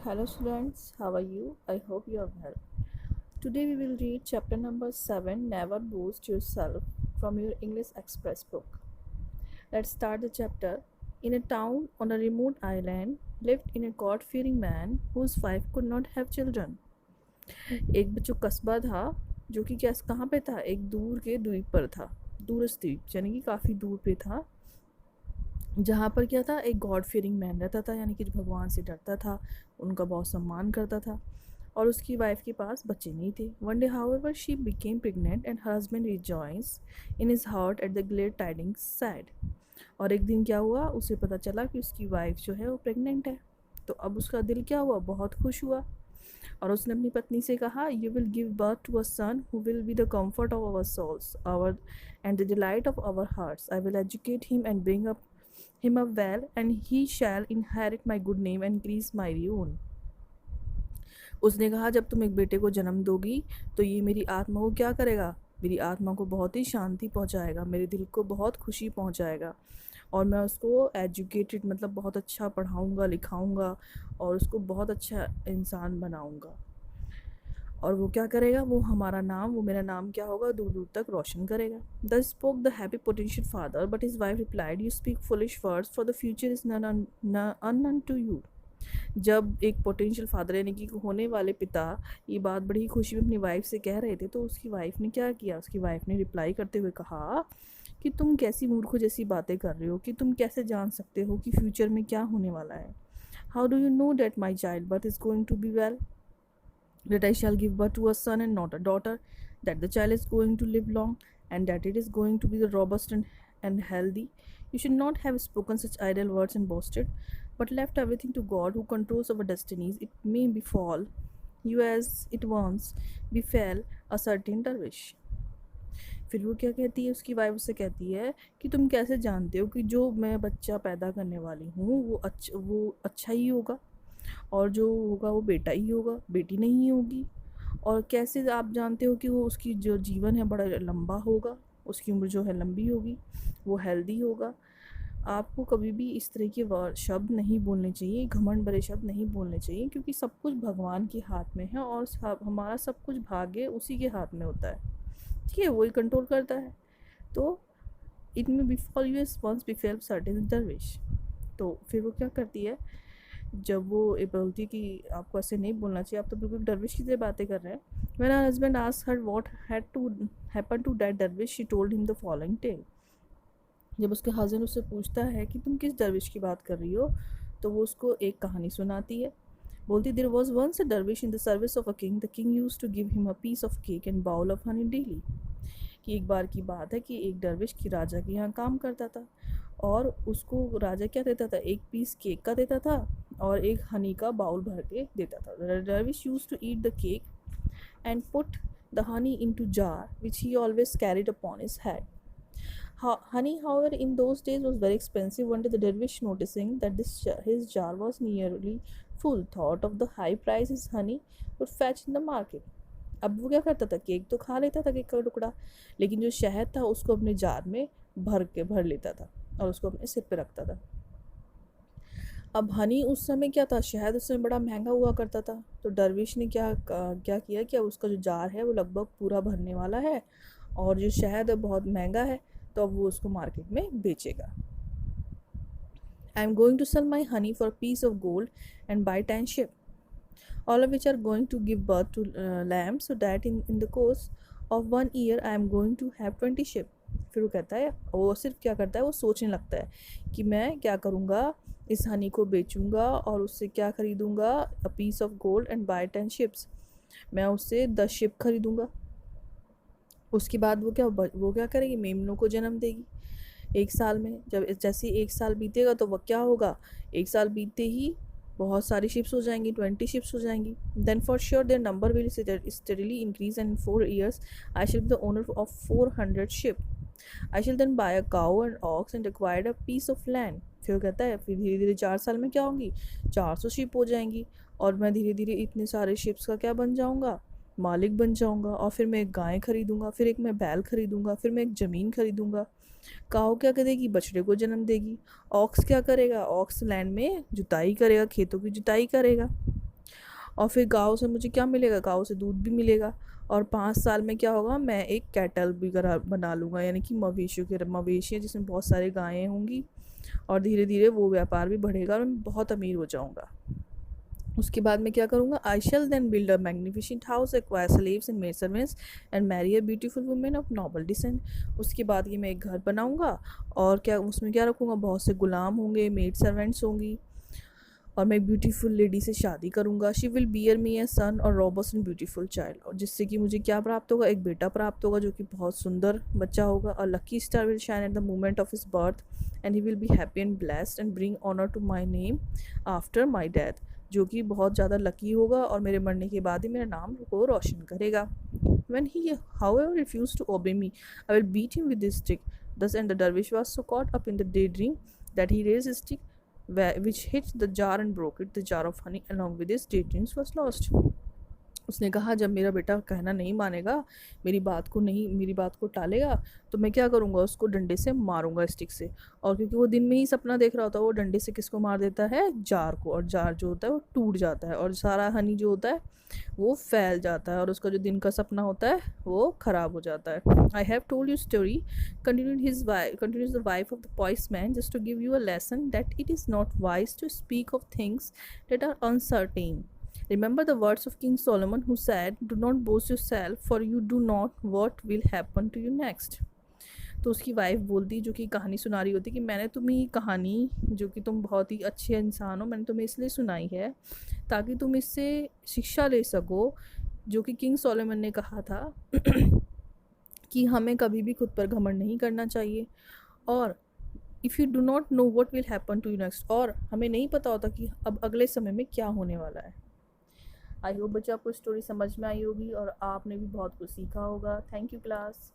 Hello students, how are you? I hope you are well. Today we will read chapter number 7, Never Boost Yourself, from your English Express book. Let's start the chapter. In a town on a remote island lived in a God-fearing man whose wife could not have children. एक जो कस्बा था जो कि क्या कहाँ पे था, एक दूर के द्वीप पर था, दूरस्थ द्वीप यानी कि काफ़ी दूर पे था, जहाँ पर क्या था, एक गॉड फियरिंग मैन रहता था, यानी कि जो भगवान से डरता था, उनका बहुत सम्मान करता था, और उसकी वाइफ के पास बच्चे नहीं थे. One day however she became pregnant and her husband rejoices in his heart at the glad tidings said. और एक दिन क्या हुआ, उसे पता चला कि उसकी वाइफ जो है वो प्रेग्नेंट है. तो अब उसका दिल क्या हुआ, बहुत खुश हुआ, और उसने अपनी पत्नी से कहा, you will give birth to a son who will be the comfort of our souls our and the delight of our hearts. I will educate him and bring up him up well, and he shall inherit my good name and increase my renown. उसने कहा, जब तुम एक बेटे को जन्म दोगी तो ये मेरी आत्मा को क्या करेगा, मेरी आत्मा को बहुत ही शांति पहुंचाएगा, मेरे दिल को बहुत खुशी पहुंचाएगा, और मैं उसको एजुकेटेड मतलब बहुत अच्छा पढ़ाऊँगा लिखाऊँगा और उसको बहुत अच्छा इंसान बनाऊँगा. और वो क्या करेगा, वो हमारा नाम, वो मेरा नाम क्या होगा, दूर दूर तक रोशन करेगा. The spoke the happy potential father but his wife replied, you speak foolish words for the future is none unknown to you. जब एक पोटेंशियल फादर यानी कि होने वाले पिता ये बात बड़ी ही खुशी में अपनी वाइफ से कह रहे थे, तो उसकी वाइफ ने क्या किया, उसकी वाइफ ने रिप्लाई करते हुए कहा कि तुम कैसी मूर्खों जैसी बातें कर रहे हो, कि तुम कैसे जान सकते हो कि फ्यूचर में क्या होने वाला है. How do you know that my child birth is going to be well, that I shall give birth to a son and not a daughter, that the child is going to live long, and that it is going to be the robust and healthy. You should not have spoken such idle words and boasted, but left everything to God who controls our destinies. It may befall you as it once befell a certain dervish. फिर वो क्या कहती है, उसकी wife उससे कहती है कि तुम कैसे जानते हो कि जो मैं बच्चा पैदा करने वाली हूँ वो अच्छा ही होगा, और जो होगा वो बेटा ही होगा, बेटी नहीं होगी. और कैसे आप जानते हो कि वो उसकी जो जीवन है बड़ा लंबा होगा, उसकी उम्र जो है लंबी होगी, वो हेल्दी होगा. आपको कभी भी इस तरह के शब्द नहीं बोलने चाहिए, घमंड भरे शब्द नहीं बोलने चाहिए, क्योंकि सब कुछ भगवान के हाथ में है और हमारा सब कुछ भाग्य उसी के हाथ में होता है. ठीक है, वही कंट्रोल करता है. तो इट में बिफॉल यू एस वंस बिफेल सर्टेन दरवेश. तो फिर वो क्या करती है, जब वो ये बोलती है कि आपको ऐसे नहीं बोलना चाहिए, आप तो बिल्कुल दरविश की तरह बातें कर रहे हैं. When her husband asked her what had to happen to that dervish, she told him the following tale. जब उसके हस्बैंड उससे पूछता है कि तुम किस दरविश की बात कर रही हो, तो वो उसको एक कहानी सुनाती है. बोलती, there was once a dervish in the service of a king, the king used to give him a piece of cake and bowl of honey daily. कि एक बार की बात है कि एक दरविश की राजा के यहाँ काम करता था, और उसको राजा क्या देता था, एक पीस केक का देता था और एक हनी का बाउल भर के देता था. The dervish used to eat the cake and put the honey into jar which he always carried upon his head. Honey, however, in those days was very expensive. One day the dervish, noticing that his jar was nearly full, thought of the high price his honey would fetch in the market. अब वो क्या करता था, cake तो खा लेता था, cake का टुकड़ा, लेकिन जो शहद था उसको अपने जार में भर लेता था और उसको अपने सिर पे रखता था. अब हनी उस समय क्या था, शहद उस समय बड़ा महंगा हुआ करता था. तो दरविश ने क्या किया कि अब उसका जो जार है वो लगभग पूरा भरने वाला है, और जो शहद है बहुत महंगा है, तो अब वो उसको मार्केट में बेचेगा. I am going to sell my honey for piece of gold and buy 10 ship, all of which are going to give birth to lambs, so that in the course of 1 year I am going to have 20 sheep. फिर वो कहता है, वो सिर्फ क्या करता है, वो सोचने लगता है कि मैं क्या करूँगा, इस हनी को बेचूँगा और उससे क्या खरीदूँगा, a piece of gold and buy 10 ships, मैं उससे 10 शिप खरीदूँगा. उसके बाद वो क्या करेगी, मेमनों को जन्म देगी. एक साल में जब जैसे एक साल बीतेगा तो वह क्या होगा, एक साल बीतते ही बहुत सारी शिप्स हो जाएंगी, 20 शिप्स हो जाएंगी. Then for sure their number will steadily increase and in 4 years I shall be the owner of 400 ship. I shall then buy a cow and ox and acquired a piece of land. फिर कहता है, फिर धीरे धीरे 4 साल में क्या होंगी, 400 शिप हो जाएंगी, और मैं धीरे धीरे इतने सारे शिप्स का क्या बन जाऊँगा, मालिक बन जाऊँगा. और फिर मैं एक गाय खरीदूँगा, फिर एक मैं बैल खरीदूँगा, फिर मैं एक ज़मीन खरीदूँगा. काऊ क्या करेगी, बछड़े को जन्म देगी. ऑक्स क्या करेगा, ऑक्स लैंड में जुताई करेगा, खेतों की जुताई करेगा. और फिर गाँव से मुझे क्या मिलेगा, गाँव से दूध भी मिलेगा। और 5 साल में क्या होगा, मैं एक कैटल भी करा बना लूँगा, यानी कि मवेशियाँ जिसमें बहुत सारी गायें होंगी। और धीरे धीरे वो व्यापार भी बढ़ेगा और मैं बहुत अमीर हो जाऊँगा। उसके बाद मैं क्या करूँगा, I shall then build a magnificent house, acquire slaves and maid servants and marry a beautiful women of noble descent. उसके बाद ये मैं एक घर बनाऊँगा और क्या उसमें क्या रखूँगा, बहुत से गुलाम होंगे, मेड सर्वेंट्स होंगी। और मैं एक ब्यूटीफुल लेडी से शादी करूँगा। शी विल बियर मी ए सन और रॉबस्ट एंड ब्यूटीफुल चाइल्ड, और जिससे कि मुझे क्या प्राप्त होगा, एक बेटा प्राप्त होगा जो कि बहुत सुंदर बच्चा होगा। और lucky star will shine at the moment of his birth and he will be happy and blessed and bring honour to my name after my death, जो कि बहुत ज़्यादा लकी होगा और मेरे मरने के बाद ही मेरा नाम को रोशन करेगा। When he, however, refused to obey me, I will beat him with this stick. Thus, and the dervish was so caught up in the daydream that he raised his stick, which hit the jar and broke it. The jar of honey, along with his daydreams, was lost. उसने कहा जब मेरा बेटा कहना नहीं मानेगा, मेरी बात को टालेगा, तो मैं क्या करूँगा, उसको डंडे से मारूंगा, स्टिक से। और क्योंकि वो दिन में ही सपना देख रहा होता है, वो डंडे से किसको मार देता है, जार को। और जार जो होता है वो टूट जाता है और सारा हनी जो होता है वो फैल जाता है और उसका जो दिन का सपना होता है वो ख़राब हो जाता है। I have told you story, continues the wife of the wise man, just to give you a lesson that it is not wise to speak of things that are uncertain. Remember the words of King Solomon, who said, "Do not boast yourself, for you do not what will happen to you next." तो उसकी wife बोलती, जो कि कहानी सुना रही होती, कि मैंने तुम्हें ये कहानी, जो कि तुम बहुत ही अच्छे इंसान हो, मैंने तुम्हें इसलिए सुनाई है ताकि तुम इससे शिक्षा ले सको, जो कि किंग सोलोमन ने कहा था कि हमें कभी भी खुद पर घमंड नहीं करना चाहिए। और if you do not know what will happen to you next, और हमें नहीं पता होता कि अब अगले समय में क्या होने वाला है। आई होप बच्चे आपको स्टोरी समझ में आई होगी और आपने भी बहुत कुछ सीखा होगा। Thank you class.